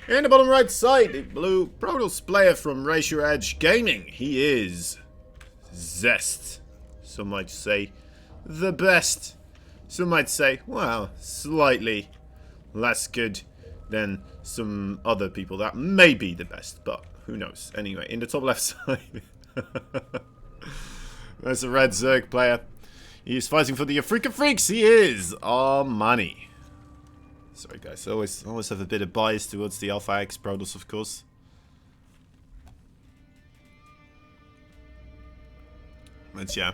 In the bottom right side, the blue Protoss player from Razor Edge Gaming. He is ZEST. Some might say the best. Some might say, well, slightly less good than some other people that may be the best, but who knows. Anyway, in the top left side, there's a red Zerg player. He's fighting for the Afrika Freaks. He is ARMANI. Sorry guys, I always have a bit of bias towards the Alpha X Protoss, of course. But yeah.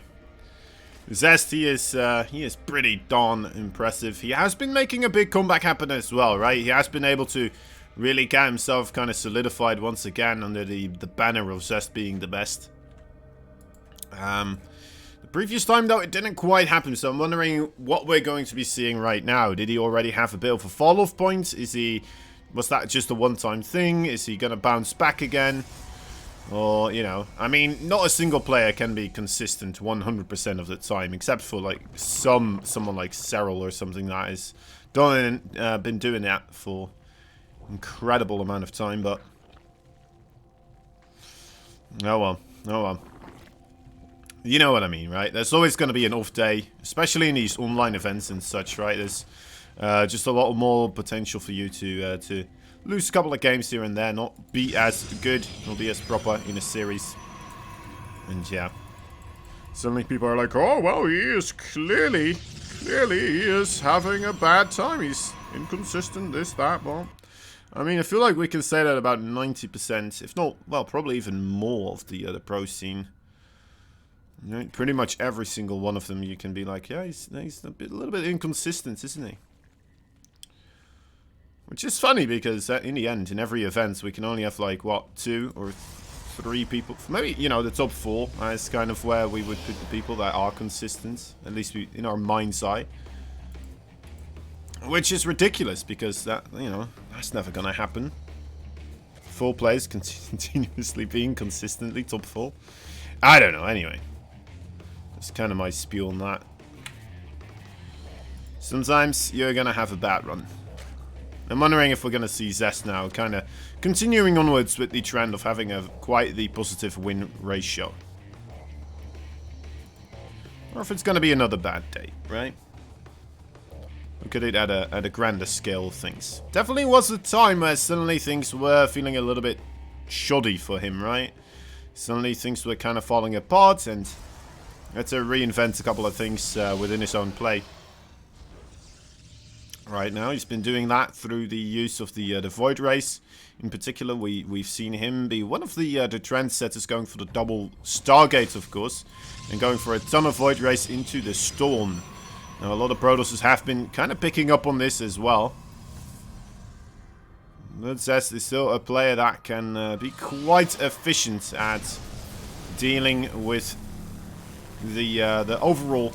ZEST, he is pretty darn impressive. He has been making a big comeback happen as well, right? He has been able to really get himself kind of solidified once again under the banner of ZEST being the best. The previous time, though, it didn't quite happen, so I'm wondering what we're going to be seeing right now. Did he already have a bit of a fall-off point? Was that just a one-time thing? Is he going to bounce back again? Or, you know, I mean, not a single player can be consistent 100% of the time, except for, like, someone like Cyril or something that has been doing that for an incredible amount of time, but... Oh well, oh well. You know what I mean, right? There's always going to be an off day, especially in these online events and such, right? There's just a lot more potential for you to lose a couple of games here and there, not be as good, not be as proper in a series. And yeah, suddenly people are like, oh, well, he is clearly he is having a bad time. He's inconsistent, this, that, well. I mean, I feel like we can say that about 90%, if not, well, probably even more of the pro scene. You know, pretty much every single one of them, you can be like, yeah, he's a little bit inconsistent, isn't he? Which is funny because in the end, in every event, we can only have like, what, 2 or 3 people. Maybe, you know, the top 4 is kind of where we would put the people that are consistent, at least in our mind's eye. Which is ridiculous because that, you know, that's never going to happen. 4 players continuously being consistently top 4. I don't know, anyway. That's kind of my spiel on that. Sometimes you're going to have a bad run. I'm wondering if we're going to see ZEST now kind of continuing onwards with the trend of having quite the positive win ratio. Or if it's going to be another bad day, right? Look at it at a grander scale of things. Definitely was a time where suddenly things were feeling a little bit shoddy for him, right? Suddenly things were kind of falling apart and had to reinvent a couple of things within his own play. Right now, he's been doing that through the use of the Void Race. In particular, we've seen him be one of the trendsetters going for the double Stargate, of course, and going for a ton of Void Race into the Storm. Now, a lot of Protosses have been kind of picking up on this as well. But ZEST is still a player that can be quite efficient at dealing with the overall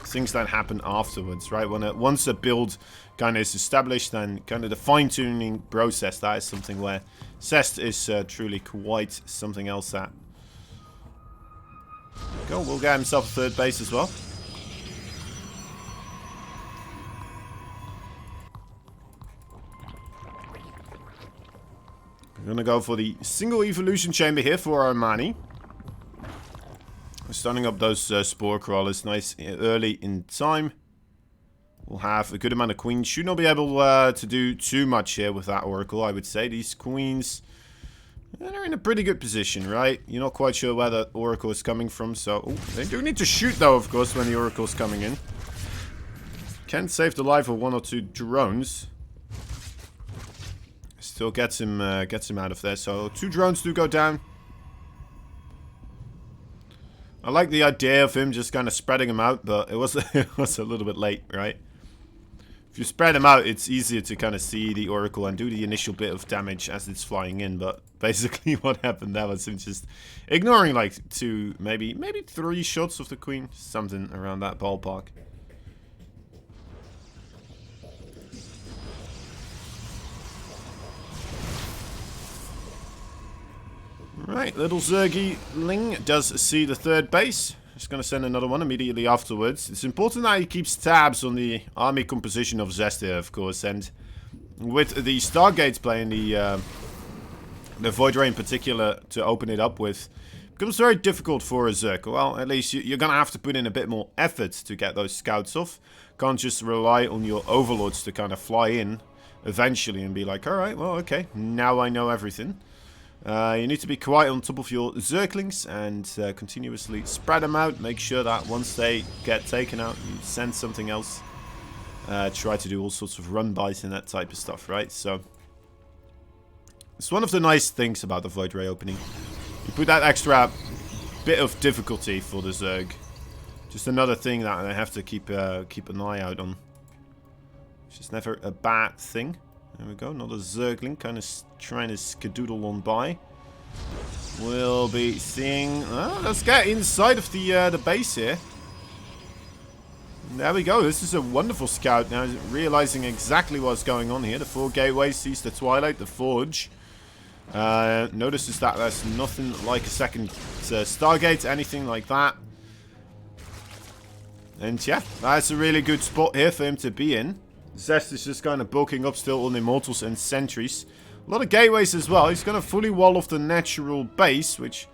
things that happen afterwards, right? Once a build kind of is established, then kind of the fine-tuning process, that is something where ZEST is truly quite something else at. Go, we'll get himself a 3rd base as well. We're gonna go for the single evolution chamber here for ARMANI. We're starting up those spore crawlers nice early in time. We'll have a good amount of queens. Should not be able to do too much here with that oracle, I would say. These queens, they're in a pretty good position, right? You're not quite sure where the oracle is coming from, so... Oh, they do need to shoot, though, of course, when the oracle is coming in. Can save the life of 1 or 2 drones. Still gets him out of there, so 2 drones do go down. I like the idea of him just kind of spreading them out, but it was a little bit late, right? If you spread them out, it's easier to kind of see the oracle and do the initial bit of damage as it's flying in, but basically what happened there was him just ignoring like 2, maybe 3 shots of the queen, something around that ballpark. Right, little Zergy Ling does see the 3rd base. Just going to send another one immediately afterwards. It's important that he keeps tabs on the army composition of ZEST here, of course. And with the Stargates playing the Void Ray in particular to open it up with, it becomes very difficult for a Zerg. Well, at least you're going to have to put in a bit more effort to get those scouts off. Can't just rely on your overlords to kind of fly in eventually and be like, alright, well, okay, now I know everything. You need to be quite on top of your Zerglings and continuously spread them out. Make sure that once they get taken out, you send something else. Try to do all sorts of run-bys and that type of stuff, right? So, it's one of the nice things about the Void Ray opening. You put that extra bit of difficulty for the Zerg. Just another thing that I have to keep an eye out on. Which is never a bad thing. There we go, another Zergling kind of trying to skedoodle on by. We'll be seeing... Oh, let's get inside of the base here. There we go, this is a wonderful scout now, realizing exactly what's going on here. The 4 gateways, sees the Twilight, the Forge. Notices that there's nothing like a second Stargate, anything like that. And yeah, that's a really good spot here for him to be in. ZEST is just kind of bulking up still on Immortals and Sentries. A lot of gateways as well. He's going to fully wall off the natural base, which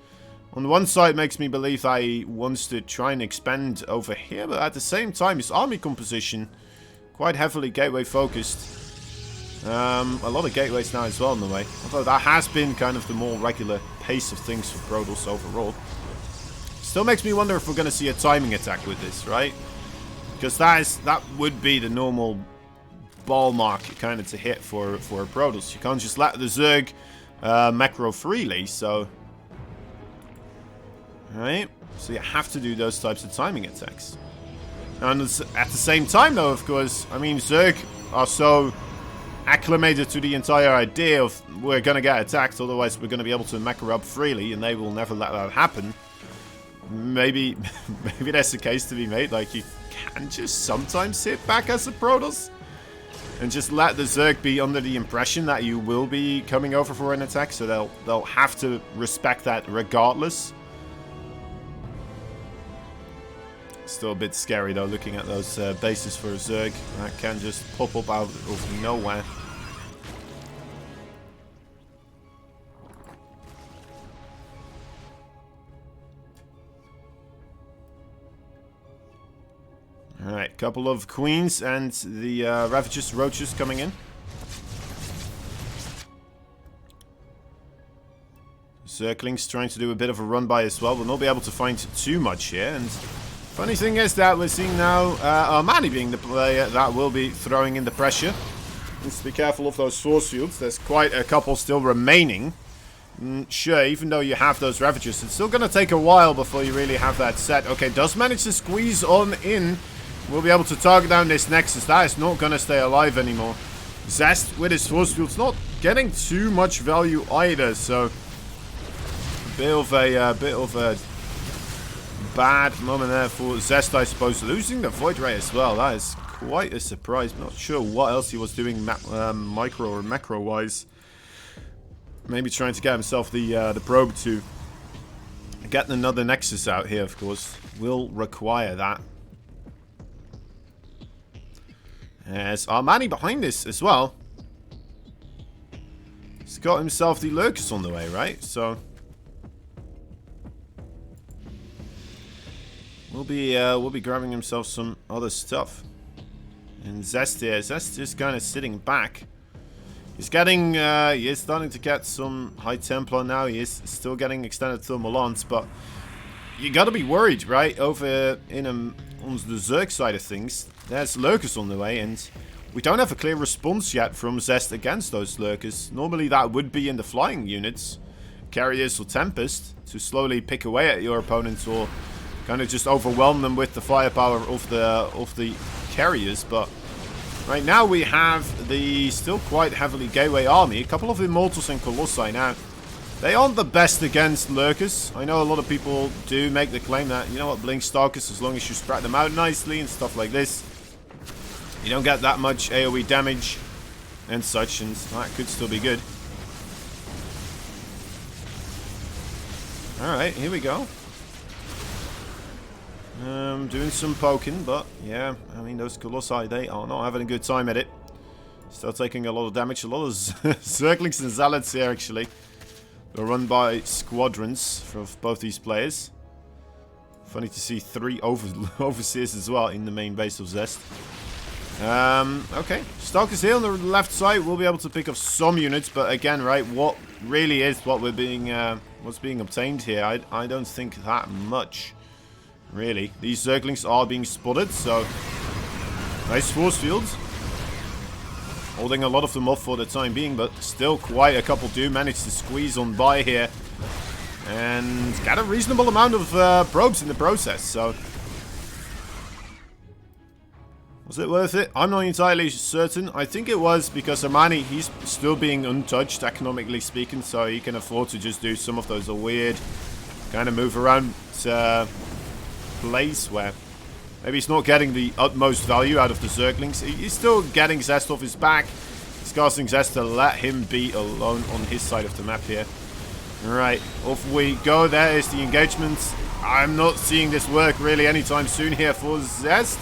on the one side makes me believe that he wants to try and expand over here. But at the same time, his army composition, quite heavily gateway focused. A lot of gateways now as well on the way. Although that has been kind of the more regular pace of things for Protoss overall. Still makes me wonder if we're going to see a timing attack with this, right? Because that would be the normal ball mark kind of to hit for a Protoss. You can't just let the Zerg macro freely, so... Right? So you have to do those types of timing attacks. And at the same time though, of course, I mean, Zerg are so acclimated to the entire idea of we're going to get attacked, otherwise we're going to be able to macro up freely, and they will never let that happen. Maybe there's a case to be made, like you can just sometimes hit back as a Protoss. And just let the Zerg be under the impression that you will be coming over for an attack, so they'll have to respect that regardless. Still a bit scary though, looking at those bases for a Zerg. That can just pop up out of nowhere. Alright, couple of Queens and the Ravagers, Roaches coming in. Zerglings trying to do a bit of a run-by as well. We'll not be able to find too much here. And funny thing is that we're seeing now ARMANI being the player that will be throwing in the pressure. Let's be careful of those force fields. There's quite a couple still remaining. Sure, even though you have those Ravagers, it's still going to take a while before you really have that set. Okay, does manage to squeeze on in. We'll be able to target down this Nexus. That is not going to stay alive anymore. ZEST with his force fields not getting too much value either, so a bit of a bad moment there for ZEST, I suppose. Losing the Void Ray as well. That is quite a surprise. I'm not sure what else he was doing micro or macro wise. Maybe trying to get himself the probe to get another Nexus out here, of course. Will require that. There's ARMANI behind this as well. He's got himself the Lurkers on the way, right? So we'll be grabbing himself some other stuff. And ZEST here, ZEST is kind of sitting back. He's getting, he is starting to get some High Templar now. He is still getting extended thermal lance, but you gotta be worried, right? Over on the Zerg side of things, there's Lurkers on the way, and we don't have a clear response yet from ZEST against those Lurkers. Normally that would be in the flying units, Carriers or Tempest, to slowly pick away at your opponents or kind of just overwhelm them with the firepower of the Carriers. But right now we have the still quite heavily gateway army, a couple of Immortals and Colossi. Now, they aren't the best against Lurkers. I know a lot of people do make the claim that, you know what, Blink Stalkers, as long as you spread them out nicely and stuff like this, you don't get that much AoE damage and such, and that could still be good. Alright, here we go. Doing some poking, but yeah, I mean, those Colossi, they are not having a good time at it. Still taking a lot of damage. A lot of Zerglings and Zealots here, actually. They're run by squadrons for both these players. Funny to see 3 overseers as well in the main base of ZEST. Okay. Stalkers here on the left side will be able to pick up some units, but again, right, what really is what we're being, what's being obtained here? I don't think that much, really. These Zerglings are being spotted, so nice force fields. Holding a lot of them off for the time being, but still quite a couple do manage to squeeze on by here. And get a reasonable amount of probes in the process, so... Was it worth it? I'm not entirely certain. I think it was because ARMANI, he's still being untouched, economically speaking, so he can afford to just do some of those weird kind of move around plays where maybe he's not getting the utmost value out of the Zerglings. He's still getting ZEST off his back. He's casting ZEST to let him be alone on his side of the map here. Right, off we go. There is the engagement. I'm not seeing this work really anytime soon here for ZEST.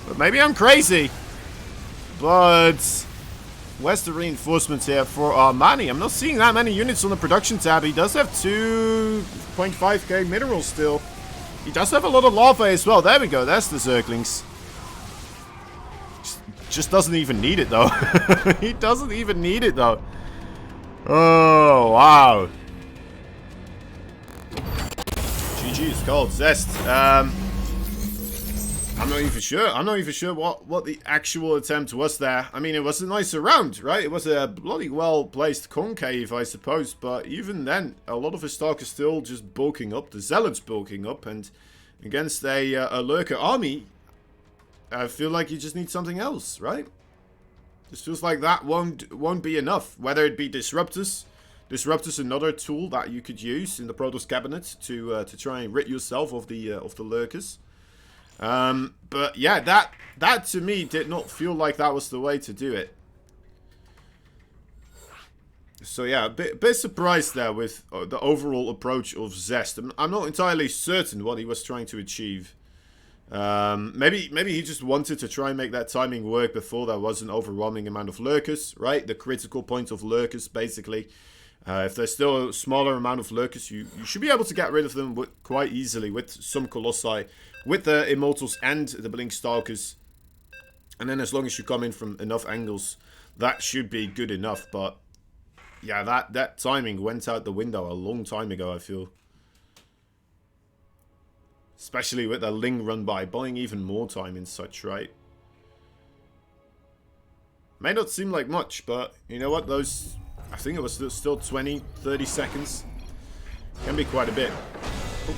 But maybe I'm crazy. But where's the reinforcements here for ARMANI? I'm not seeing that many units on the production tab. He does have 2.5k minerals still. He does have a lot of lava as well. There we go. That's the Zerglings. Just doesn't even need it, though. He doesn't even need it, though. Oh, wow. GG is called. ZEST. I'm not even sure. I'm not even sure what the actual attempt was there. I mean, it was a nice round, right? It was a bloody well-placed concave, I suppose. But even then, a lot of his stock is still just bulking up. The Zealots bulking up. And against a Lurker army, I feel like you just need something else, right? This feels like that won't be enough. Whether it be Disruptors. Disruptors, another tool that you could use in the Protoss cabinet to try and rid yourself of the Lurkers. But yeah, that to me did not feel like that was the way to do it. So yeah, a bit surprised there with the overall approach of ZEST. I'm not entirely certain what he was trying to achieve. Maybe he just wanted to try and make that timing work before there was an overwhelming amount of Lurkers, right? The critical point of Lurkers, basically. If there's still a smaller amount of Lurkers, you should be able to get rid of them quite easily with some Colossi, with the Immortals and the Blink Stalkers. And then as long as you come in from enough angles, that should be good enough. But yeah, that timing went out the window a long time ago, I feel. Especially with the Ling run by, buying even more time in such, right? May not seem like much, but you know what? Those, I think it was still 20, 30 seconds. Can be quite a bit. Oh.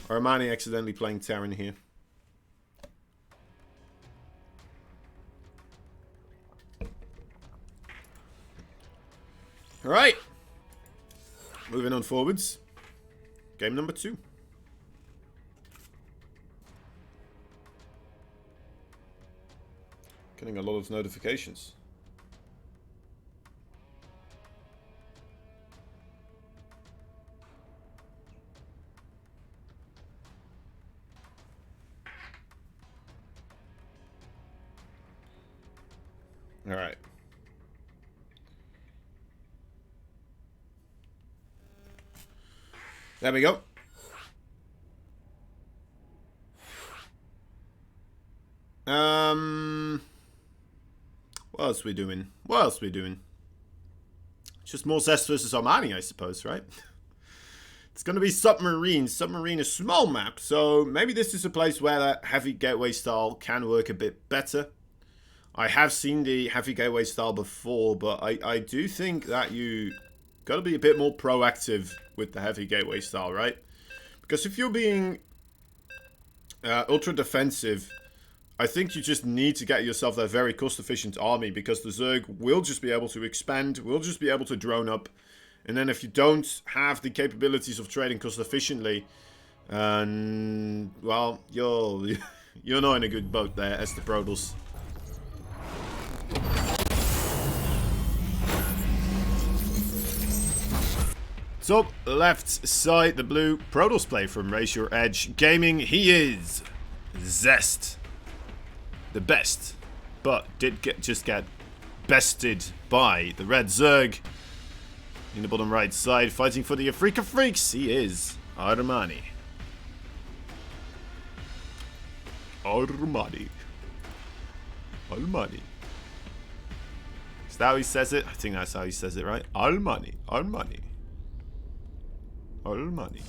ARMANI accidentally playing Terran here. Alright. Moving on forwards. Game number 2. Getting a lot of notifications. All right. There we go. What else we doing? What else we doing? Just more ZEST versus ARMANI, I suppose, right? It's going to be Submarine. Submarine is a small map, so maybe this is a place where that heavy gateway style can work a bit better. I have seen the heavy gateway style before, but I do think that you got to be a bit more proactive with the heavy gateway style, right? Because if you're being ultra defensive, I think you just need to get yourself that very cost-efficient army, because the Zerg will just be able to expand, will just be able to drone up, and then if you don't have the capabilities of trading cost-efficiently, well, you're not in a good boat there as the Protoss. Top left side, the blue Protoss play from Raise Your Edge Gaming. He is ZEST. The best, but just get bested by the red Zerg. In the bottom right side, fighting for the Afrika Freaks, he is ARMANI. ARMANI. ARMANI. Is that how he says it? I think that's how he says it, right? ARMANI. ARMANI. ARMANI.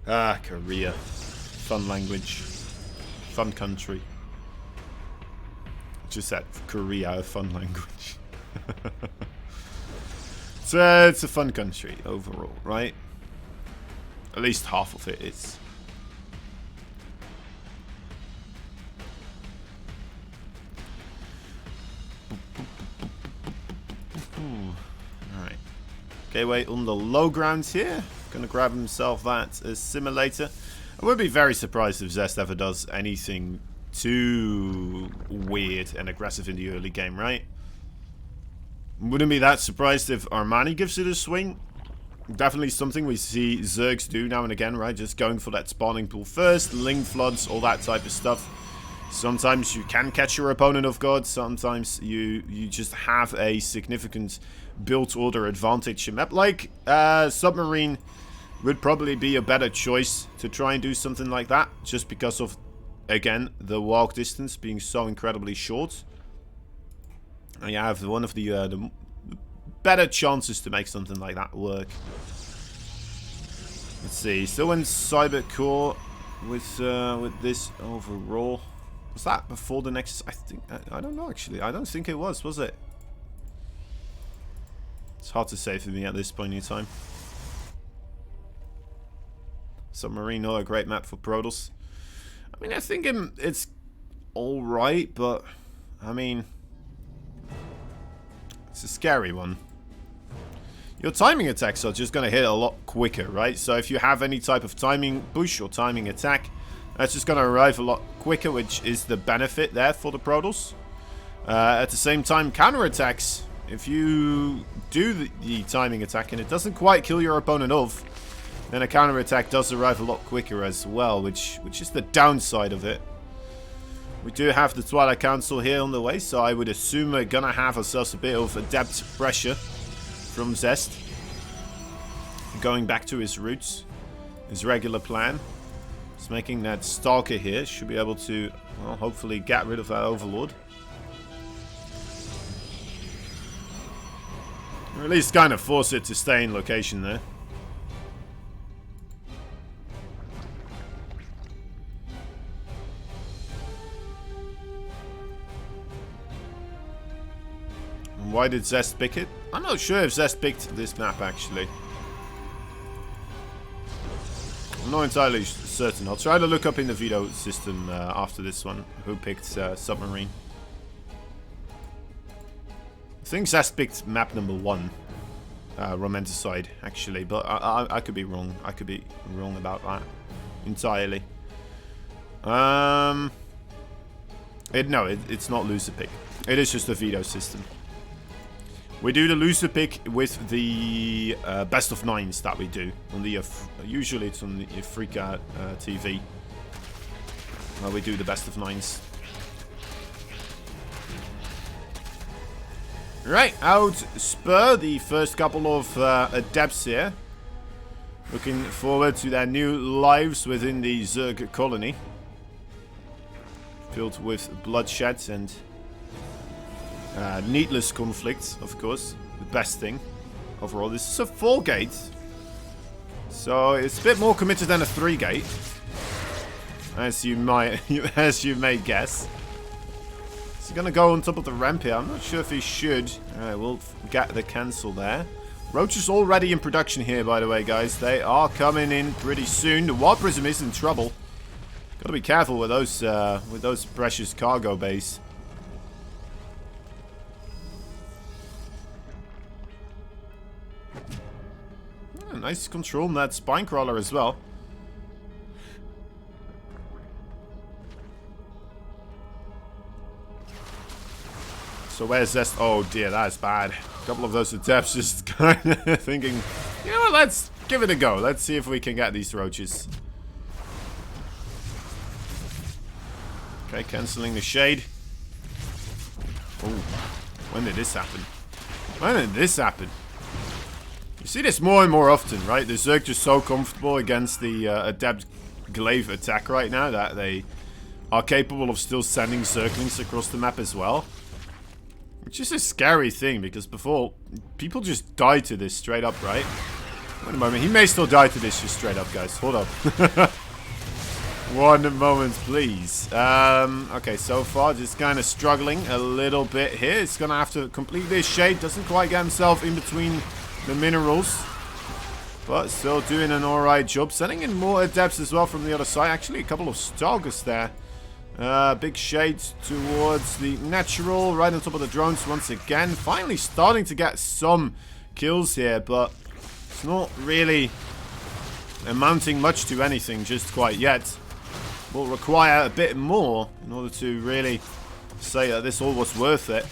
Ah, Korea. Fun language. Fun country. Just said Korea, a fun language. It's a fun country overall, right? At least half of it is. Alright. Gateway on the low ground here. Gonna grab himself that simulator. I would be very surprised if ZEST ever does anything too weird and aggressive in the early game, right? Wouldn't be that surprised if ARMANI gives it a swing. Definitely something we see Zergs do now and again, right? Just going for that spawning pool first, Ling floods, all that type of stuff. Sometimes you can catch your opponent off guard. Sometimes you just have a significant build order advantage. A map like Submarine would probably be a better choice to try and do something like that, just because of, again, the walk distance being so incredibly short. And you have one of the better chances to make something like that work. Let's see, still in Cyber Core with this overall. Was that before the Nexus? I don't know actually. I don't think it was it? It's hard to say for me at this point in time. Submarine, not a great map for Protoss. I mean, I think it's alright, but I mean, it's a scary one. Your timing attacks are just going to hit a lot quicker, right? So if you have any type of timing push or timing attack, that's just going to arrive a lot quicker, which is the benefit there for the Protoss. At the same time, counterattacks, if you do the timing attack and it doesn't quite kill your opponent off, then a counterattack does arrive a lot quicker as well, which is the downside of it. We do have the Twilight Council here on the way, so I would assume we're gonna have ourselves a bit of adept pressure from ZEST. Going back to his roots, his regular plan. Just making that Stalker here, should be able to, well, hopefully get rid of that Overlord. Or at least kind of force it to stay in location there. Why did ZEST pick it? I'm not sure if ZEST picked this map, actually. I'm not entirely certain. I'll try to look up in the veto system after this one who picked Submarine. I think ZEST picked map number 1, Romanticide, actually, but I could be wrong. I could be wrong about that entirely. No, it's not loser pick. It is just a veto system. We do the loser pick with the best of 9s that we do on the usually it's on the Afrika TV. We do the best of 9s. Right, out Spur, the first couple of adepts here. Looking forward to their new lives within the Zerg colony. Filled with bloodshed and needless conflict, of course. The best thing overall. This is a 4-gate. So it's a bit more committed than a 3-gate. As you may guess. Is he gonna go on top of the ramp here? I'm not sure if he should. Alright, we'll get the cancel there. Roach is already in production here, by the way, guys. They are coming in pretty soon. The Wild Prism is in trouble. Gotta be careful with those precious cargo bays. Nice control on that spine crawler as well. So where's ZEST? Oh dear, that's bad. A couple of those attempts just kind of thinking, you know what, let's give it a go. Let's see if we can get these roaches. Okay, cancelling the shade. Oh, when did this happen? When did this happen? You see this more and more often, right? The Zerg just so comfortable against the Adept Glaive attack right now that they are capable of still sending Zerglings across the map as well. Which is a scary thing, because before, people just died to this straight up, right? Wait a moment, he may still die to this just straight up, guys. Hold up. 1 moment, please. Okay, so far, just kind of struggling a little bit here. It's going to have to complete this shade. Doesn't quite get himself in between the minerals. But still doing an alright job. Sending in more adepts as well from the other side. Actually, a couple of Stalkers there. Big shades towards the natural, right on top of the drones once again. Finally starting to get some kills here, but it's not really amounting much to anything just quite yet. Will require a bit more in order to really say that this all was worth it.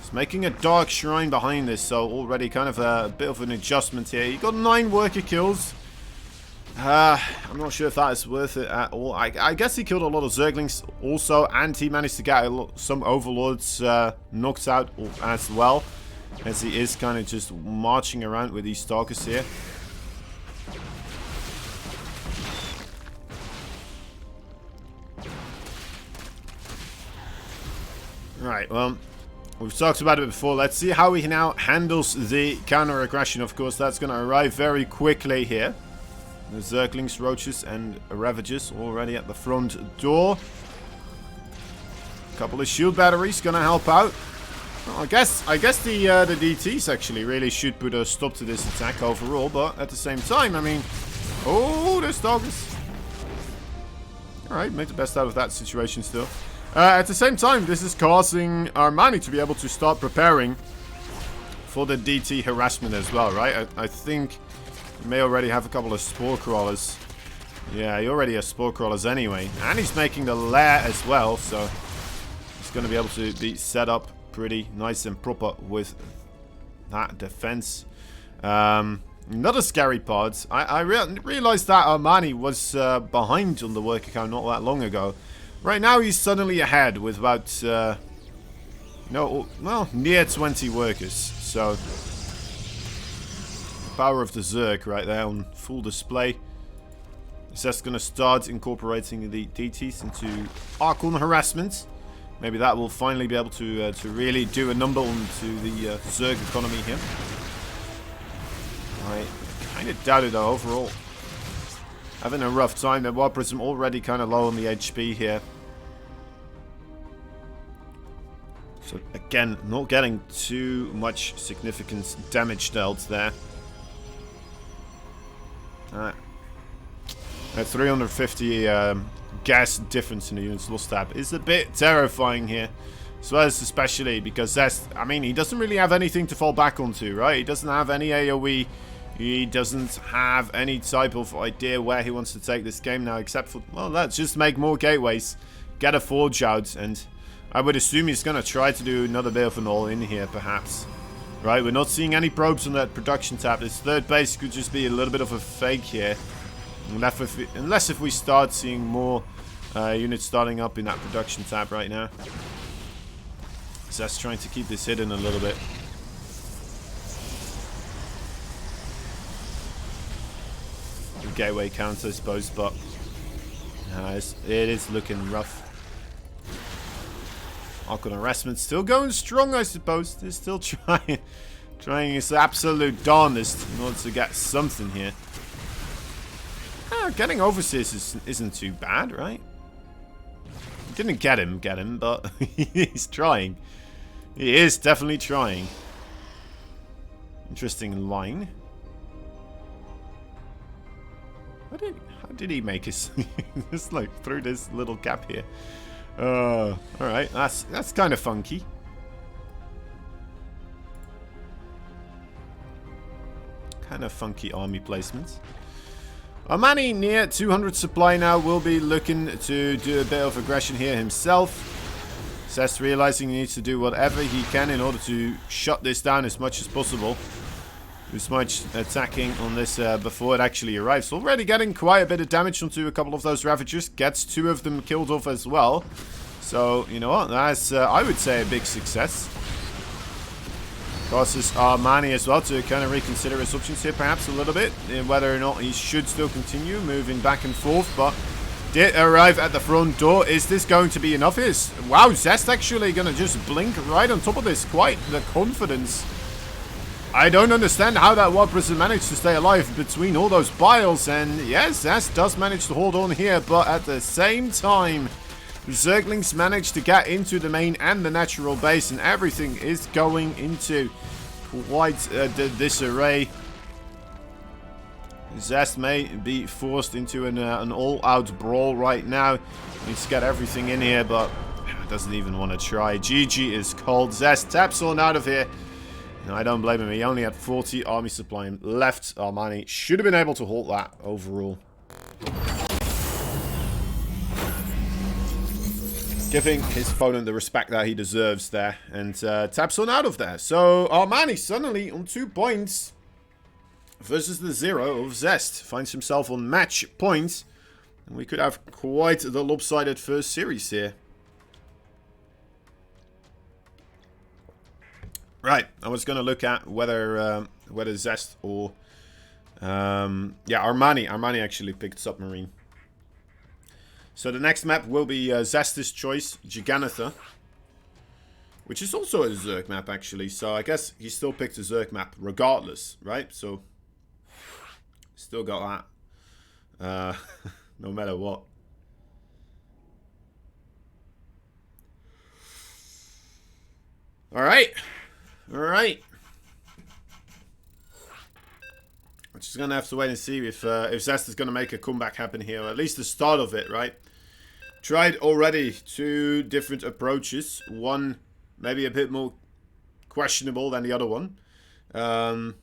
It's making a dark shrine behind this, so already kind of a bit of an adjustment here. You got 9 worker kills. I'm not sure if that is worth it at all. I guess he killed a lot of Zerglings also, and he managed to get some Overlords knocked out as well, as he is kind of just marching around with these Stalkers here. Right, well, we've talked about it before. Let's see how he now handles the counter-aggression. Of course, that's going to arrive very quickly here. The Zerglings, Roaches, and Ravagers already at the front door. A couple of shield batteries going to help out. Well, I guess the DTs actually really should put a stop to this attack overall, but at the same time, I mean... Oh, there's Stalkers. Alright, made the best out of that situation still. At the same time, this is causing ARMANI to be able to start preparing for the DT harassment as well, right? I think... He may already have a couple of Spore Crawlers. Yeah, he already has Spore Crawlers anyway. And he's making the lair as well, so he's going to be able to be set up pretty nice and proper with that defense. Another scary part. I realized that Armani was behind on the work account not that long ago. Right now he's suddenly ahead with about, near 20 workers. So... power of the Zerg right there on full display. ZEST going to start incorporating the DTs into Archon harassment. Maybe that will finally be able to really do a number onto the Zerg economy here. I kind of doubt it though overall. Having a rough time. The War Prism already kind of low on the HP here. So again, not getting too much significant damage dealt there. Alright. That 350 gas difference in the units lost tab is a bit terrifying here. So as especially because that's, I mean, he doesn't really have anything to fall back onto, right? He doesn't have any AoE. He doesn't have any type of idea where he wants to take this game now, except for, well, let's just make more gateways, get a forge out, and I would assume he's going to try to do another bit of an all-in here, perhaps. Right, we're not seeing any probes on that production tab. This third base could just be a little bit of a fake here. Unless if we start seeing more units starting up in that production tab right now. So that's trying to keep this hidden a little bit. The gateway counts, I suppose, but it is looking rough. Archon harassment still going strong, I suppose. They're still trying his absolute darndest in order to get something here. Getting Overseers isn't too bad, right? Didn't get him, but he's trying. He is definitely trying. Interesting line. How did he make his just like through this little gap here? Alright, that's kind of funky. Kind of funky army placements. Armani near 200 supply now, will be looking to do a bit of aggression here himself. ZEST realizing he needs to do whatever he can in order to shut this down as much as possible. Too much attacking on this before it actually arrives. Already getting quite a bit of damage onto a couple of those Ravagers. Gets 2 of them killed off as well. So, you know what? That's, I would say, a big success. Causes ARMANI as well to kind of reconsider his options here, perhaps a little bit, in whether or not he should still continue moving back and forth, but did arrive at the front door. Is this going to be enough? Wow, ZEST actually going to just blink right on top of this. Quite the confidence. I don't understand how that one person managed to stay alive between all those piles, and yes, ZEST does manage to hold on here, but at the same time, Zerglings managed to get into the main and the natural base, and everything is going into quite disarray. ZEST may be forced into an all-out brawl right now. Needs to get everything in here, but doesn't even want to try. GG is called. ZEST taps on out of here. And I don't blame him. He only had 40 army supply left. ARMANI should have been able to hold that overall. Giving his opponent the respect that he deserves there. And taps on out of there. So ARMANI suddenly on 2 points versus the 0 of ZEST. Finds himself on match point. And we could have quite the lopsided first series here. Right, I was going to look at whether ZEST or yeah, ARMANI actually picked Submarine. So the next map will be ZEST's choice, Gigantha, which is also a Zerg map actually. So I guess he still picked a Zerg map regardless, right? So still got that, no matter what. All right. Alright. We're just going to have to wait and see if ZEST is going to make a comeback happen here. Or at least the start of it, right? Tried already 2 different approaches. One maybe a bit more questionable than the other one. But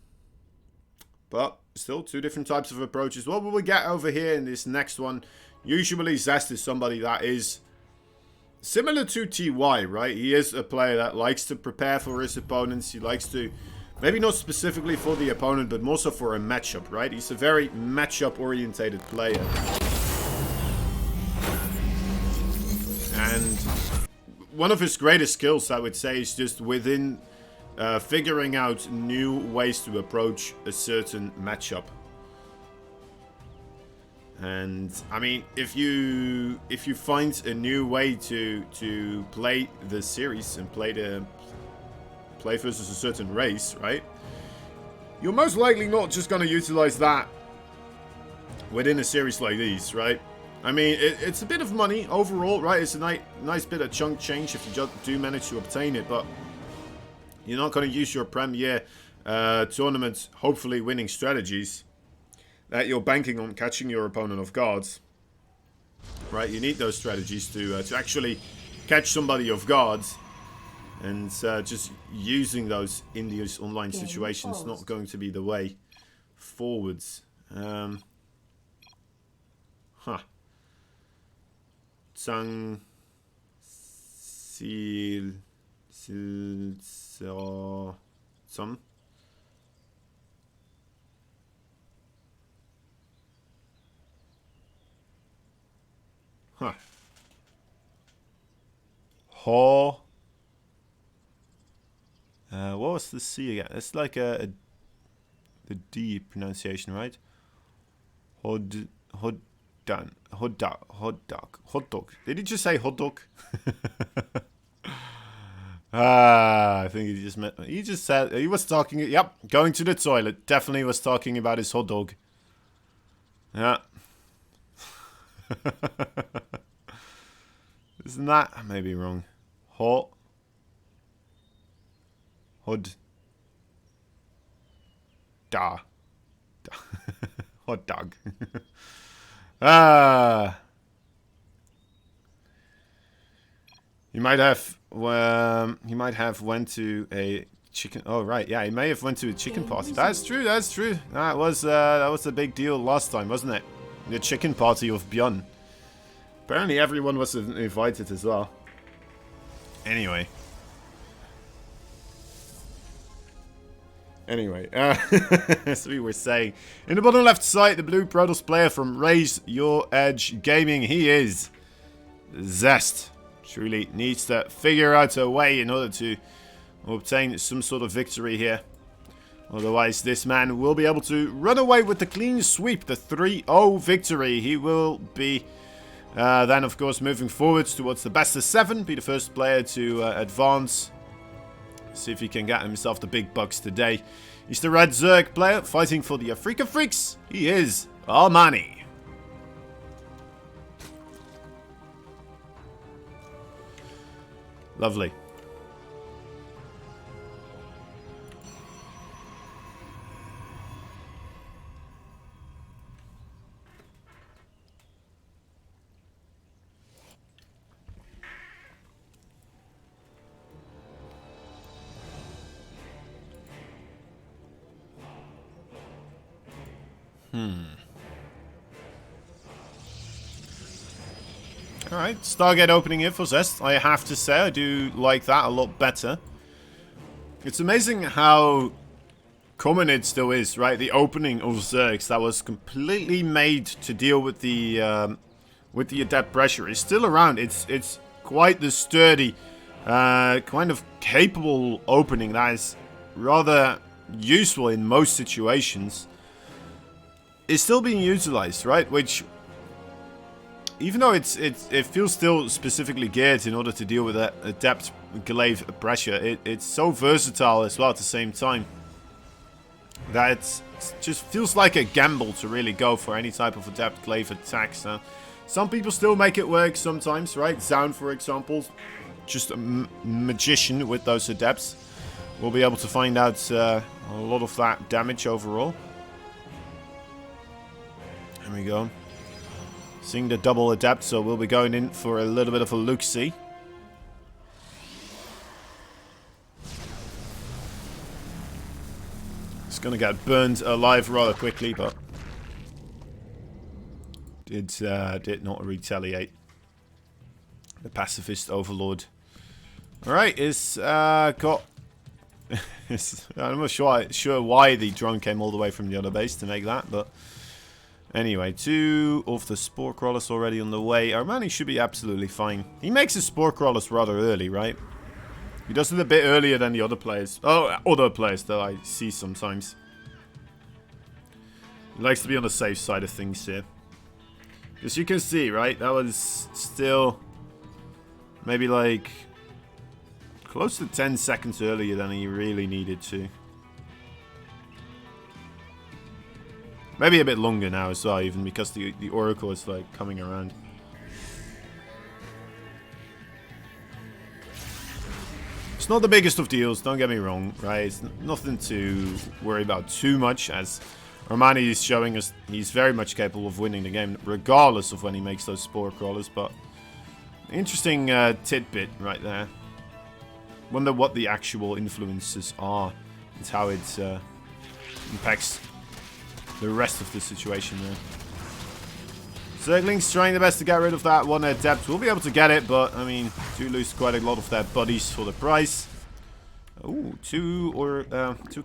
still 2 different types of approaches. What will we get over here in this next one? Usually ZEST is somebody that is similar to TY, right? He is a player that likes to prepare for his opponents. He likes to, maybe not specifically for the opponent, but more so for a matchup, right? He's a very matchup-orientated player. And one of his greatest skills, I would say, is just within figuring out new ways to approach a certain matchup. And I mean, if you find a new way to play the series and play versus a certain race, right? You're most likely not just going to utilize that within a series like these, right? I mean, it's a bit of money overall, right? It's a nice bit of chunk change if you do manage to obtain it, but you're not going to use your Premier tournament, hopefully winning strategies that you're banking on catching your opponent off guard, right? You need those strategies to actually catch somebody off guard, and just using those in these online situations not going to be the way forwards. Tsang Sil Some. Huh. Ho. What was the C again? It's like the D pronunciation, right? Hod dog. Did he just say hot dog? I think he just meant. He just said he was talking. Yep, going to the toilet. Definitely was talking about his hot dog. Yeah. Isn't that? I may be wrong. Hot dog. He might have went to a chicken. Oh right, yeah, he may have went to a chicken party. That's true. That's true. That was a big deal last time, wasn't it? The chicken party of Björn. Apparently everyone was invited as well. Anyway, as we were saying, in the bottom left side, the blue Protoss player from Raise Your Edge Gaming, he is ZEST. Truly needs to figure out a way in order to obtain some sort of victory here. Otherwise, this man will be able to run away with the clean sweep, the 3-0 victory. He will be then, of course, moving forwards towards the best of 7. Be the first player to advance. See if he can get himself the big bucks today. He's the Red Zerg player fighting for the Afrika Freaks. He is ARMANI. Lovely. Alright, Stargate opening here for ZEST. I have to say, I do like that a lot better. It's amazing how common it still is, right? The opening of Zergs that was completely made to deal with the adept pressure is still around. It's quite the sturdy, kind of capable opening that is rather useful in most situations. It's still being utilized, right? Which, even though it feels still specifically geared in order to deal with that adept glaive pressure, it's so versatile as well at the same time that it just feels like a gamble to really go for any type of adept glaive attacks. Some people still make it work sometimes, right? Zaun, for example, just a magician with those adepts. We'll be able to find out a lot of that damage overall. There we go. Seeing the double adept, so we'll be going in for a little bit of a look-see. It's gonna get burned alive rather quickly, but did not retaliate. The pacifist overlord. Alright, it's got I'm not sure why the drone came all the way from the other base to make that, but anyway, 2 of the spore crawlers already on the way. ARMANI should be absolutely fine. He makes his spore crawlers rather early, right? He does it a bit earlier than the other players. Oh, other players that I see sometimes. He likes to be on the safe side of things here. As you can see, right, that was still maybe like close to 10 seconds earlier than he really needed to. Maybe a bit longer now as well, even because the Oracle is like coming around. It's not the biggest of deals, don't get me wrong, right? It's nothing to worry about too much, as ARMANI is showing us he's very much capable of winning the game, regardless of when he makes those spore crawlers. But interesting tidbit right there. Wonder what the actual influences are and how it impacts the rest of the situation there. Zerglings trying their best to get rid of that one adept. We'll be able to get it, but I mean, do lose quite a lot of their buddies for the price. Ooh, 2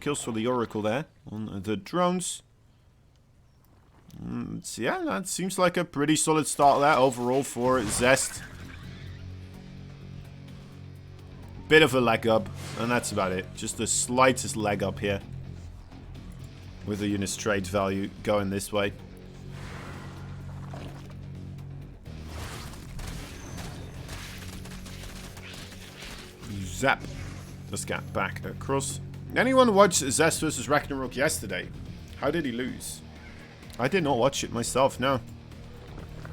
kills for the Oracle there on the drones. So yeah, that seems like a pretty solid start there overall for ZEST. Bit of a leg up, and that's about it. Just the slightest leg up here, with the unit's trade value going this way. Zap. Let's get back across. Anyone watch ZEST versus Ragnarok yesterday? How did he lose? I did not watch it myself, no.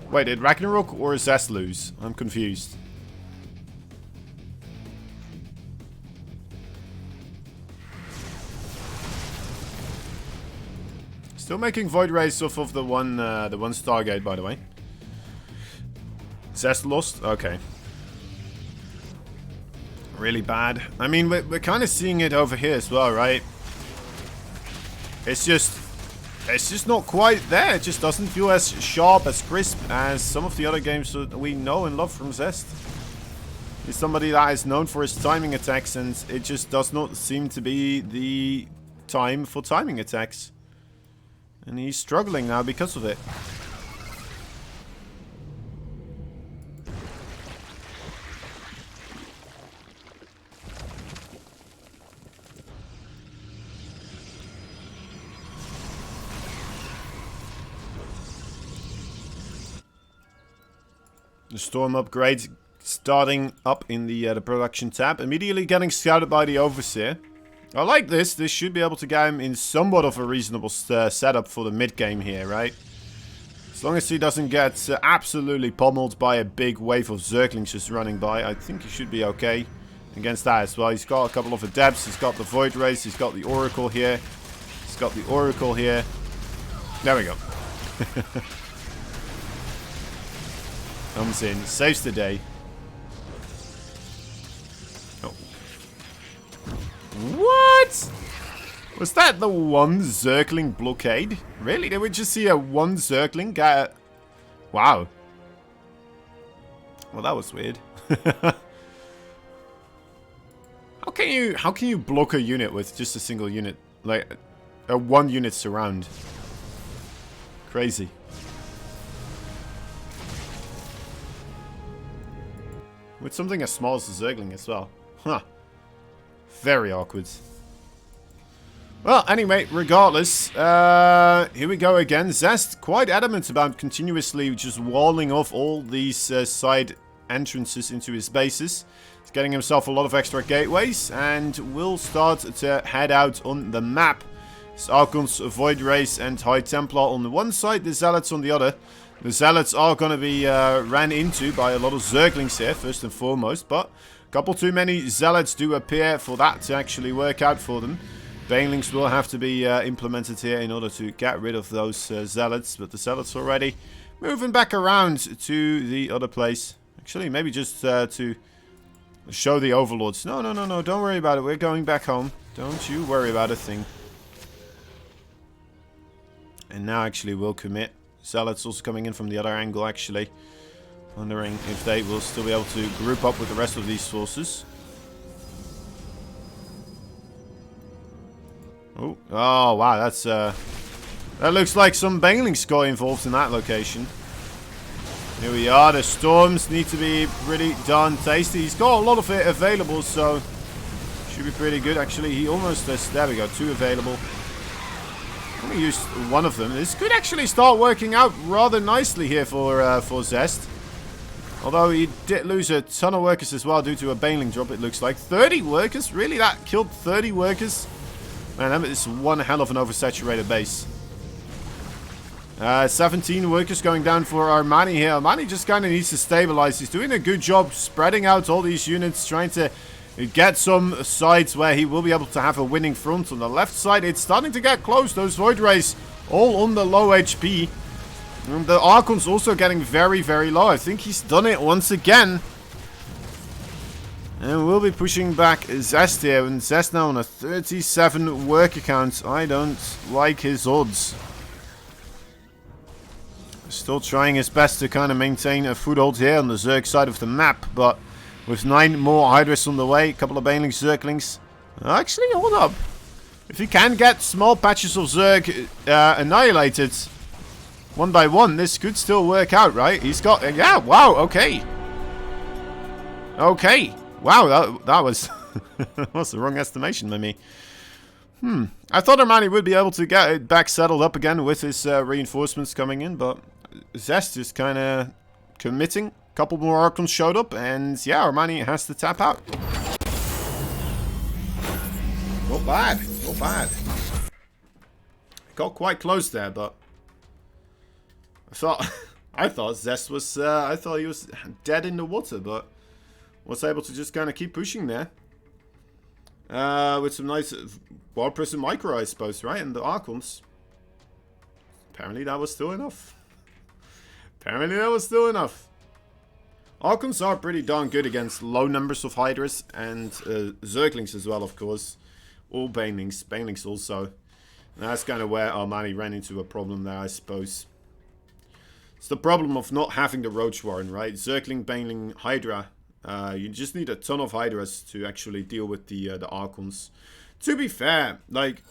Wait, did Ragnarok or ZEST lose? I'm confused. Still making Void Rays off of the one Stargate, by the way. ZEST lost? Okay. Really bad. I mean, we're kind of seeing it over here as well, right? It's just not quite there. It just doesn't feel as sharp, as crisp as some of the other games that we know and love from ZEST. He's somebody that is known for his timing attacks, and it just does not seem to be the time for timing attacks. And he's struggling now because of it. The Storm upgrade starting up in the production tab. Immediately getting scouted by the Overseer. I like this. This should be able to get him in somewhat of a reasonable setup for the mid-game here, right? As long as he doesn't get absolutely pummeled by a big wave of Zerglings just running by, I think he should be okay against that as well. He's got a couple of Adepts. He's got the Void Race. He's got the Oracle here. He's got the Oracle here. There we go. Comes in. Saves the day. Oh. What? Was that the one Zergling blockade? Really? Did we just see a one Zergling get... Wow. Well, that was weird. How can you block a unit with just a single unit? Like, a one unit surround. Crazy. With something as small as a Zergling as well. Huh. Very awkward. Well, anyway, regardless, here we go again. ZEST quite adamant about continuously just walling off all these side entrances into his bases. He's getting himself a lot of extra gateways and will start to head out on the map. It's Archon's Void Race and High Templar on the one side, the Zealots on the other. The Zealots are going to be ran into by a lot of Zerglings here, first and foremost, but a couple too many Zealots do appear for that to actually work out for them. Banelings will have to be implemented here in order to get rid of those Zealots, but the Zealots already moving back around to the other place. Actually, maybe just to show the Overlords. No, don't worry about it. We're going back home. Don't you worry about a thing. And now actually we'll commit. Zealots also coming in from the other angle, actually. Wondering if they will still be able to group up with the rest of these forces. Oh, wow, that's that looks like some Banelings got involved in that location. Here we are. The Storms need to be pretty darn tasty. He's got a lot of it available, so should be pretty good. Actually, he almost has, there we go, 2 available. Only used one of them. This could actually start working out rather nicely here for ZEST. Although he did lose a ton of workers as well due to a Baneling drop, it looks like. 30 workers? Really? That killed 30 workers? Man, that is one hell of an oversaturated base. 17 workers going down for Armani here. Armani just kind of needs to stabilize. He's doing a good job spreading out all these units, trying to get some sides where he will be able to have a winning front. On the left side, it's starting to get close. Those Void Rays all on the low HP. And the Archon's also getting very, very low. I think he's done it once again. And we'll be pushing back ZEST here. And ZEST now on a 37 worker count. I don't like his odds. Still trying his best to kind of maintain a foothold here on the Zerg side of the map. But with 9 more Hydras on the way, a couple of Baneling Zerglings. Actually, hold up. If he can get small patches of Zerg annihilated one by one, this could still work out, right? He's got... yeah, wow, okay. Okay. Wow, that was... that was the wrong estimation by me. I thought Armani would be able to get it back settled up again with his reinforcements coming in, but ZEST is kind of committing. Couple more Archons showed up, and yeah, Armani has to tap out. Not bad, not bad. Got quite close there, but I thought ZEST was I thought he was dead in the water, but was able to just kind of keep pushing there. With some nice Wild Prism Micro, I suppose, right? And the Archons. Apparently that was still enough. Apparently that was still enough. Archons are pretty darn good against low numbers of Hydras and Zerglings as well, of course. Or Banelings. Banelings also. And that's kind of where Armani ran into a problem there, I suppose. It's the problem of not having the Roach Warren, right? Zergling, Baneling, Hydra. You just need a ton of Hydras to actually deal with the Archons. To be fair, like,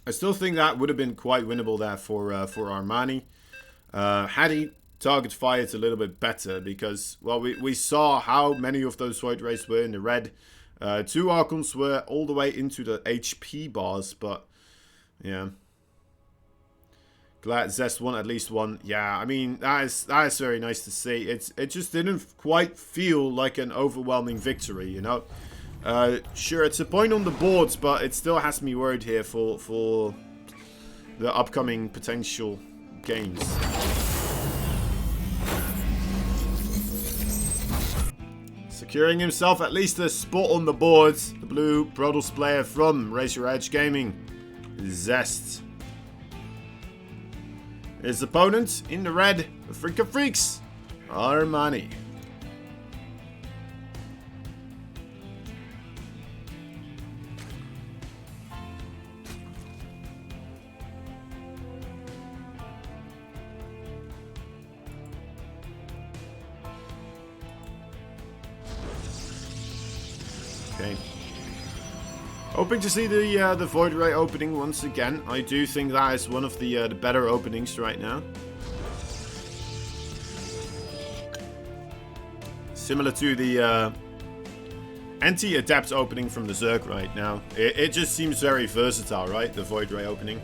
I still think that would have been quite winnable there for Armani. Had he target fired a little bit better, because, well, we saw how many of those Void Rays were in the red. 2 Archons were all the way into the HP bars, but yeah. Glad ZEST won at least one. Yeah, I mean, that is very nice to see. It just didn't quite feel like an overwhelming victory, you know? Sure, it's a point on the boards, but it still has me worried here for the upcoming potential games. Securing himself at least a spot on the boards, the blue Brothels player from Razor Edge Gaming, ZEST. His opponent in the red, Freaka Freaks, ARMANI. Okay. Hoping to see the Void Ray opening once again. I do think that is one of the better openings right now. Similar to the anti-adapt opening from the Zerg right now. It just seems very versatile, right? The Void Ray opening.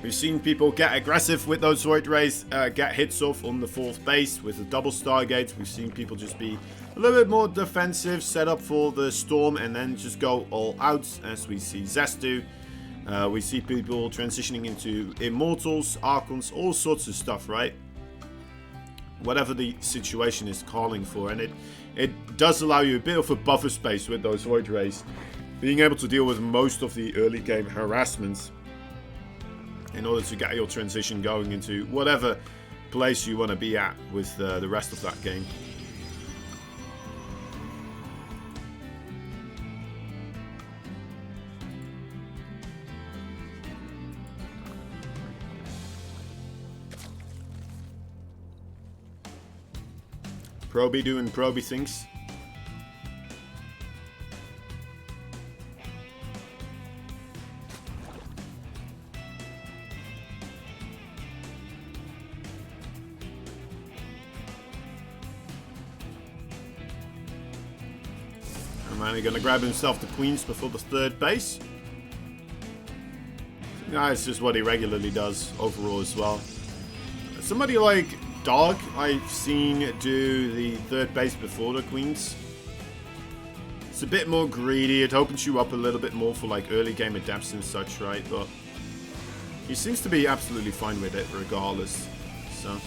We've seen people get aggressive with those Void Rays, get hits off on the 4th base with the double Stargates. We've seen people just be a little bit more defensive, set up for the Storm, and then just go all out, as we see ZEST do. We see people transitioning into Immortals, Archons, all sorts of stuff, right? Whatever the situation is calling for, and it does allow you a bit of a buffer space with those Void Rays, being able to deal with most of the early game harassments in order to get your transition going into whatever place you want to be at with the rest of that game. Proby doing Proby things. ARMANI gonna grab himself the queens before the 3rd base. That's just what he regularly does overall as well. Somebody like Dog, I've seen do the 3rd base before the queens. It's a bit more greedy. It opens you up a little bit more for like early game adapts and such, right? But he seems to be absolutely fine with it regardless. So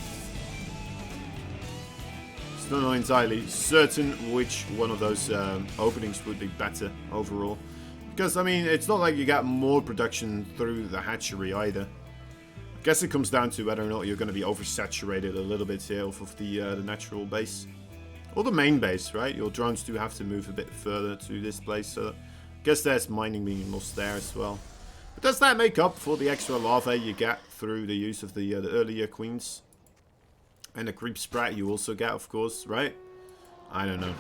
still not entirely certain which one of those openings would be better overall. Because, I mean, it's not like you got more production through the hatchery either. I guess it comes down to whether or not you're going to be oversaturated a little bit here off of the natural base. Or the main base, right? Your drones do have to move a bit further to this place, so I guess there's mining being lost there as well. But does that make up for the extra larvae you get through the use of the earlier queens? And the creep sprat you also get, of course, right? I don't know.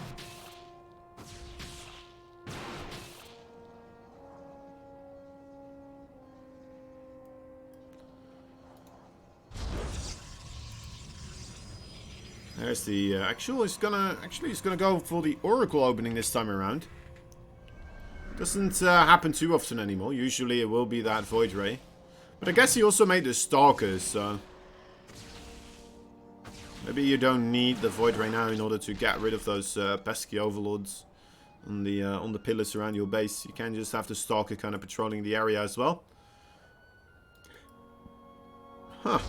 There's the actual. He's gonna go for the Oracle opening this time around. Doesn't happen too often anymore. Usually it will be that Void Ray, but I guess he also made the Stalkers, so maybe you don't need the Void Ray now in order to get rid of those pesky overlords on the pillars around your base. You can just have the Stalker kind of patrolling the area as well. Huh.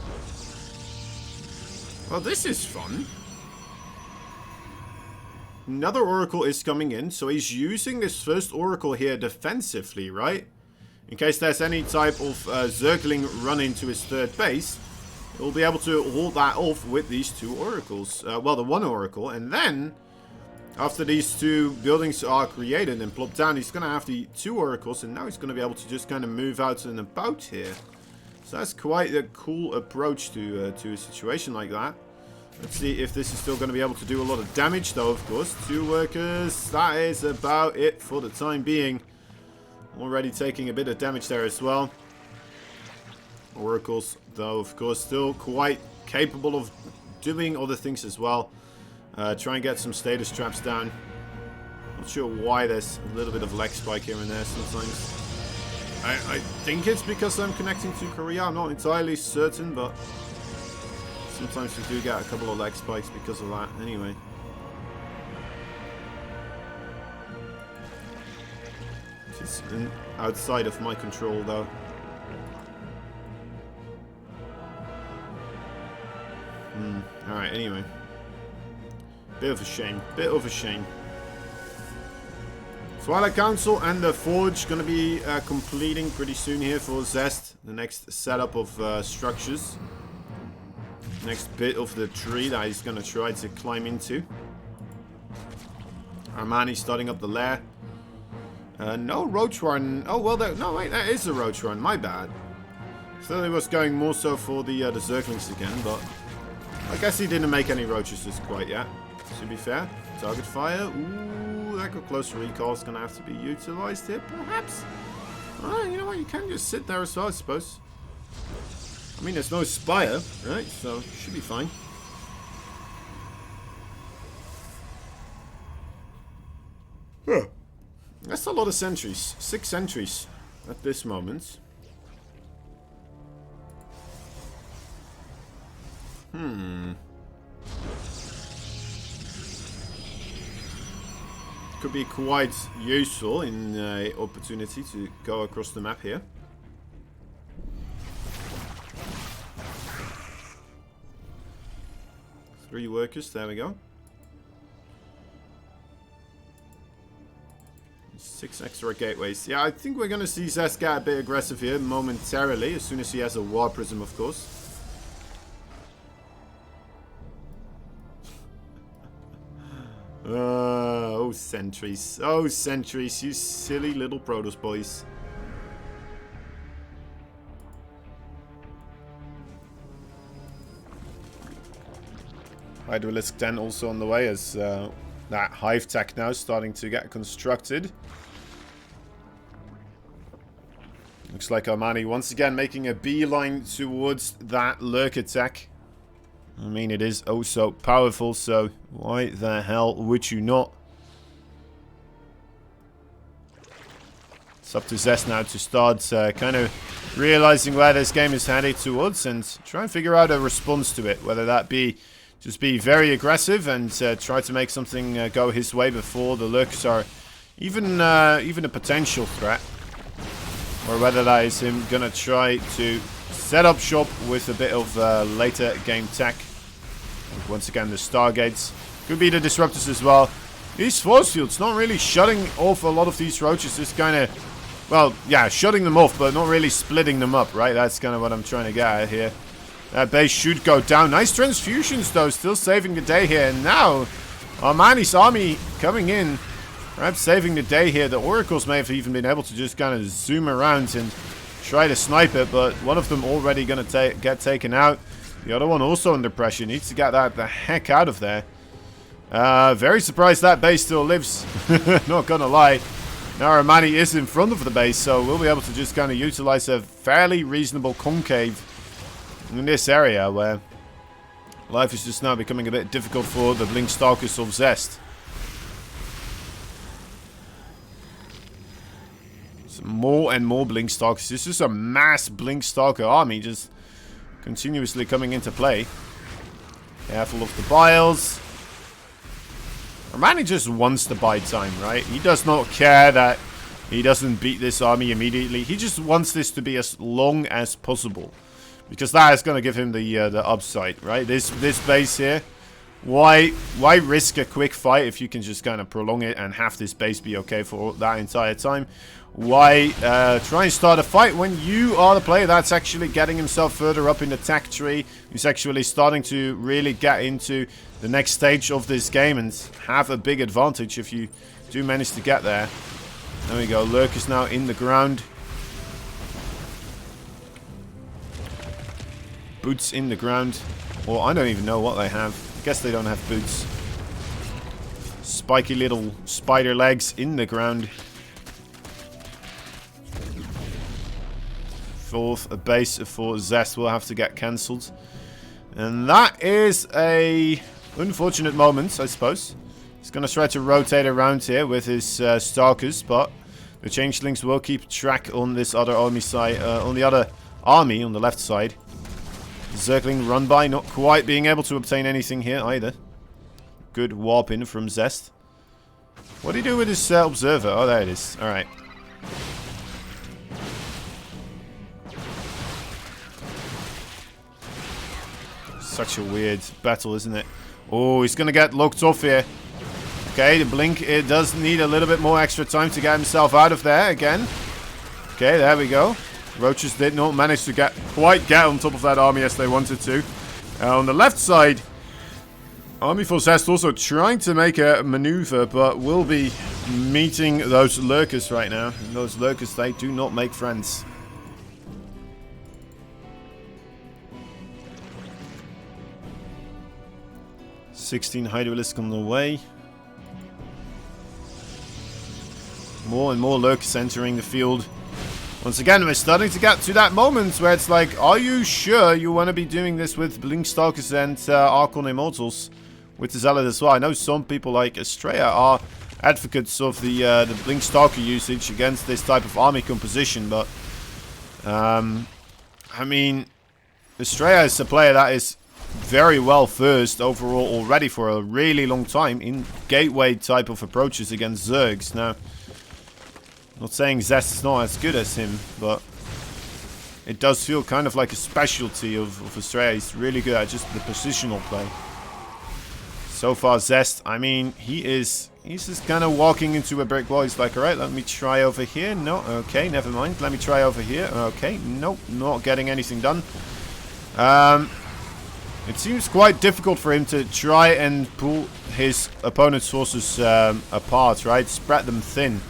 Well, this is fun. Another Oracle is coming in, so he's using this first Oracle here defensively, right? In case there's any type of Zergling run into his 3rd base, he'll be able to hold that off with these 2 Oracles. Well, the 1 Oracle, and then after these 2 buildings are created and plopped down, he's going to have the 2 Oracles, and now he's going to be able to just kind of move out and about here. So that's quite a cool approach to a situation like that. Let's see if this is still going to be able to do a lot of damage, though, of course. 2 workers, that is about it for the time being. Already taking a bit of damage there as well. Oracles, though, of course, still quite capable of doing other things as well. Try and get some status traps down. Not sure why there's a little bit of leg spike here and there sometimes. I think it's because I'm connecting to Korea. I'm not entirely certain, but sometimes we do get a couple of lag spikes because of that. Anyway. It's outside of my control, though. Alright, anyway. Bit of a shame. Bit of a shame. Twilight Council and the Forge going to be completing pretty soon here for ZEST. The next setup of structures. Next bit of the tree that he's going to try to climb into. ARMANI starting up the lair. No Ro4. Oh, well, no, wait, that is a Ro4. My bad. So he was going more so for the Zerglings again, but I guess he didn't make any roaches just quite yet. To be fair. Target fire. Ooh, that got close recall is going to have to be utilized here, perhaps. You know what? You can just sit there as well, I suppose. I mean, there's no spire, right? So, should be fine. Huh. That's a lot of sentries. 6 sentries at this moment. Could be quite useful in opportunity to go across the map here. Three workers, there we go. 6 extra gateways. Yeah, I think we're going to see ZEST get a bit aggressive here momentarily, as soon as he has a War Prism, of course. Oh, sentries. Oh, sentries, you silly little Protoss boys. Hydralisk Den also on the way as that hive tech now starting to get constructed. Looks like ARMANI once again making a beeline towards that lurker tech. I mean, it is oh so powerful, so why the hell would you not? It's up to ZEST now to start kind of realizing where this game is headed towards and try and figure out a response to it. Whether that be just be very aggressive and try to make something go his way before the lurkers are even a potential threat. Or whether that is him gonna try to set up shop with a bit of later game tech. Once again, the Stargates. Could be the Disruptors as well. These force fields not really shutting off a lot of these roaches. Just kind of, well, yeah, shutting them off, but not really splitting them up, right? That's kind of what I'm trying to get at here. That base should go down. Nice transfusions, though. Still saving the day here. And now, ARMANI's army coming in. Perhaps saving the day here. The Oracles may have even been able to just kind of zoom around and try to snipe it. But one of them already going to get taken out. The other one also under pressure. Needs to get that the heck out of there. Very surprised that base still lives. Not going to lie. Now ARMANI is in front of the base. So we'll be able to just kind of utilize a fairly reasonable concave in this area where life is just now becoming a bit difficult for the Blink Stalkers of ZEST. So more and more Blink Stalkers. This is a mass Blink Stalker army just continuously coming into play. Careful of the biles. ARMANI just wants to buy time, right? He does not care that he doesn't beat this army immediately. He just wants this to be as long as possible. Because that is going to give him the upside, right? This base here, why risk a quick fight if you can just kind of prolong it and have this base be okay for that entire time? Why try and start a fight when you are the player that's actually getting himself further up in the tech tree, who's actually starting to really get into the next stage of this game and have a big advantage if you do manage to get there. There we go, Lurkers now in the ground. Boots in the ground. Well, I don't even know what they have. I guess they don't have boots. Spiky little spider legs in the ground. A base for ZEST will have to get cancelled. And that is a unfortunate moment, I suppose. He's going to try to rotate around here with his Stalkers, but The changelings will keep track on this other army side, on the other army on the left side. Zergling run by, not quite being able to obtain anything here either. Good warp in from ZEST. What do you do with his observer? Oh, there it is. Alright. Such a weird battle, isn't it? Oh, he's going to get locked off here. Okay, the blink, it does need a little bit more extra time to get himself out of there again. Okay, there we go. Roaches did not manage to quite get on top of that army as they wanted to. On the left side, Army for ZEST also trying to make a maneuver, but will be meeting those lurkers right now. And those lurkers, they do not make friends. "16 Hydralisk on the way. More and more lurkers entering the field. Once again, we're starting to get to that moment where it's like, are you sure you want to be doing this with Blink Stalkers and Archon Immortals? With the Zealot as well. I know some people like Estrella are advocates of the Blink Stalker usage against this type of army composition, but I mean, Estrella is a player that is very well versed overall already for a really long time in gateway type of approaches against Zergs. Now, not saying ZEST is not as good as him, but it does feel kind of like a specialty of Estrella. He's really good at just the positional play. So far, ZEST, I mean, he's just kind of walking into a brick wall. He's like, alright, let me try over here. No, okay, never mind. Let me try over here. Okay, nope, not getting anything done. It seems quite difficult for him to try and pull his opponent's forces apart, right? Spread them thin.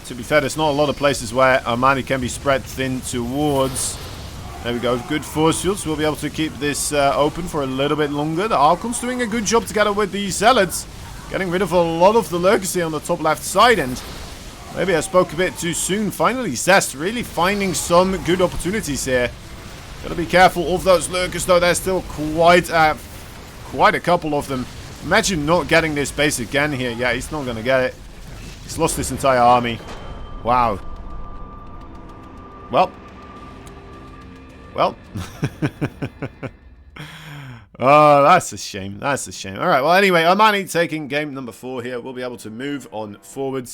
To be fair, there's not a lot of places where Armani can be spread thin towards. There we go, good force fields. We'll be able to keep this open for a little bit longer. The Archon's doing a good job together with the Zealots. Getting rid of a lot of the lurkers here on the top left side. And maybe I spoke a bit too soon. Finally, ZEST really finding some good opportunities here. Gotta be careful of those lurkers, though. There's still quite a couple of them. Imagine not getting this base again here. Yeah, he's not gonna get it. He's lost his entire army. Wow. Well. Oh, that's a shame. That's a shame. Alright, well, anyway, Armani taking game number 4 here. We'll be able to move on forwards.